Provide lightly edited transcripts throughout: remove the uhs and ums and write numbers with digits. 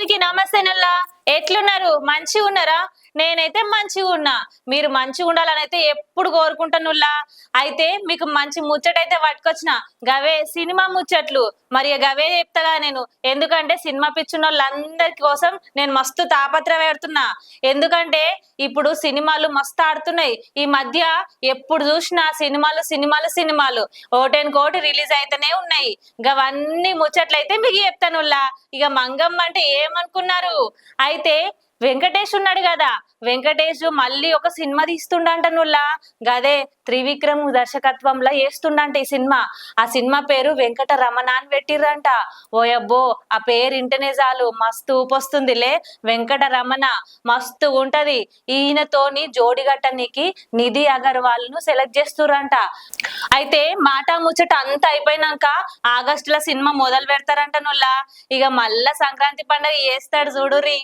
అందరికి నమస్తేనల్లా. ఎట్లున్నారు? మంచిగా ఉన్నారా? నేనైతే మంచిగా ఉన్నా. మీరు మంచిగా ఉండాలని అయితే ఎప్పుడు కోరుకుంటానుల్లా. అయితే మీకు మంచి ముచ్చటైతే పట్టుకొచ్చిన గవే సినిమా ముచ్చట్లు. మరి గవే చెప్తాగా నేను, ఎందుకంటే సినిమా పిచ్చిన వాళ్ళందరి కోసం నేను మస్తు తాపత్రయపడుతున్నా. ఎందుకంటే ఇప్పుడు సినిమాలు మస్తు ఆడుతున్నాయి ఈ మధ్య. ఎప్పుడు చూసినా సినిమాలు సినిమాలు సినిమాలు, కోటి రిలీజ్ అయితేనే ఉన్నాయి. గవన్నీ ముచ్చట్లయితే మీకు చెప్తానుల్లా. ఇక మంగమ్మ అంటే ఏమనుకున్నారు? అయితే వెంకటేష్ ఉన్నాడు కదా, వెంకటేష్ మళ్ళీ ఒక సినిమా తీస్తుండంట నుల్లా. గదే త్రివిక్రమ్ దర్శకత్వంలో వేస్తుండంట ఈ సినిమా. ఆ సినిమా పేరు వెంకట రమణ అని పెట్టిర్రంట. ఓయబ్బో, ఆ పేరు ఇంటనే చాలు మస్తు ఊపొస్తుందిలే. వెంకట రమణ మస్తు ఉంటది. ఈయనతోని జోడిగట్టనికి నిధి అగర్వాల్ ను సెలెక్ట్ చేస్తుర్రంట. అయితే మాట ముచ్చట అంతా అయిపోయినాక ఆగస్టులో సినిమా మొదలు పెడతారంట నుల్లా. ఇక మళ్ళా సంక్రాంతి పండుగ చేస్తాడు చూడుర్రి.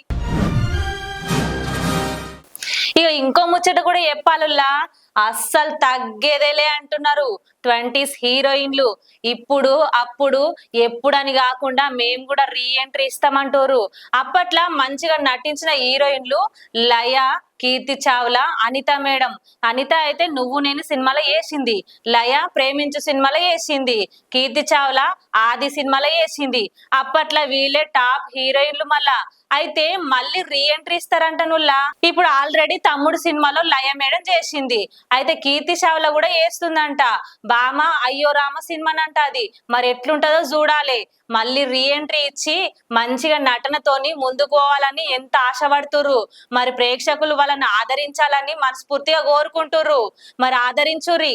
ఇక ఇంకో ముచ్చట కూడా చెప్పాలుల్లా, అస్సలు తగ్గేదేలే అంటున్నారు 20s హీరోయిన్లు. ఇప్పుడు అప్పుడు ఎప్పుడని కాకుండా మేము కూడా రీ ఎంట్రీ ఇస్తామంటారు. అప్పట్లో మంచిగా నటించిన హీరోయిన్లు లయ, కీర్తి చావ్లా, అనిత మేడం. అనిత అయితే నువ్వు నేను సినిమాలో వేసింది, లయ ప్రేమించు సినిమాలో వేసింది, కీర్తి చావ్లా ఆది సినిమాలో వేసింది. అప్పట్లో వీళ్ళే టాప్ హీరోయిన్లు మళ్ళా. అయితే మళ్ళీ రీ ఎంట్రీ ఇస్తారంట నుల్లా. ఇప్పుడు ఆల్రెడీ తమ్ముడు సినిమాలో లయ మేడం చేసింది. అయితే కీర్తి చావ్లా కూడా వేస్తుందంట. బామ అయ్యో రామ సినిమానంట అది. మరి ఎట్లుంటదో చూడాలి. మళ్ళీ రీ ఎంట్రీ ఇచ్చి మంచిగా నటనతోని ముందుకు పోవాలని ఎంత ఆశపడుతుర్రు. మరి ప్రేక్షకులు వాళ్ళని ఆదరించాలని మనస్ఫూర్తిగా కోరుకుంటుర్రు. మరి ఆదరించుర్రి.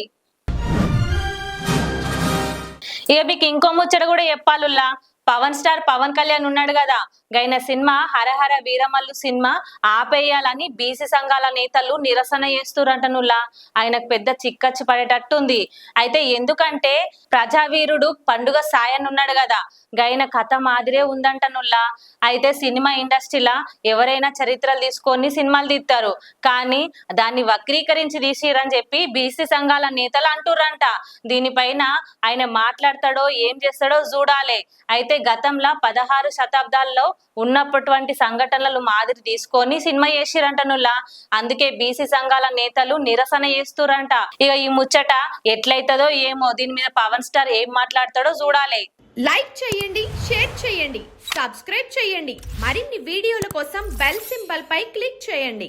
ఇక మీకు ఇంకో ముచ్చట కూడా చెప్పాలుల్లా. పవన్ స్టార్ పవన్ కళ్యాణ్ ఉన్నాడు కదా, గైన సినిమా హరహర వీరమల్లు సినిమా ఆపేయాలని బీసీ సంఘాల నేతలు నిరసన చేస్తురంట నుల్లా. ఆయనకు పెద్ద చిక్కచ్చి పడేటట్టుంది. అయితే ఎందుకంటే ప్రజావీరుడు పండుగ సాయన్ ఉన్నాడు కదా, గైన కథ మాదిరే ఉందంట నుల్లా. అయితే సినిమా ఇండస్ట్రీలా ఎవరైనా చరిత్రలు తీసుకొని సినిమాలు తీస్తారు, కానీ దాన్ని వక్రీకరించి తీసిరని చెప్పి బీసీ సంఘాల నేతలు అంటుర్రంట. దీనిపైన ఆయన మాట్లాడతాడో ఏం చేస్తాడో చూడాలి. అయితే గతంలో 16 శతాబ్దాల్లో ఉన్నటువంటి సంఘటనలు మాదిరి తీసుకొని సినిమా చేసిరంట నుల్లా. అందుకే బీసీ సంఘాల నేతలు నిరసన చేస్తురంట. ఇక ఈ ముచ్చట ఎట్లయితదో ఏమో, దీని మీద పవన్ స్టార్ ఏం మాట్లాడతాడో చూడాలి. లైక్ చేయండి, షేర్ చేయండి, సబ్స్క్రైబ్ చేయండి. మరిన్ని వీడియోల కోసం బెల్ సింబల్ పై క్లిక్ చేయండి.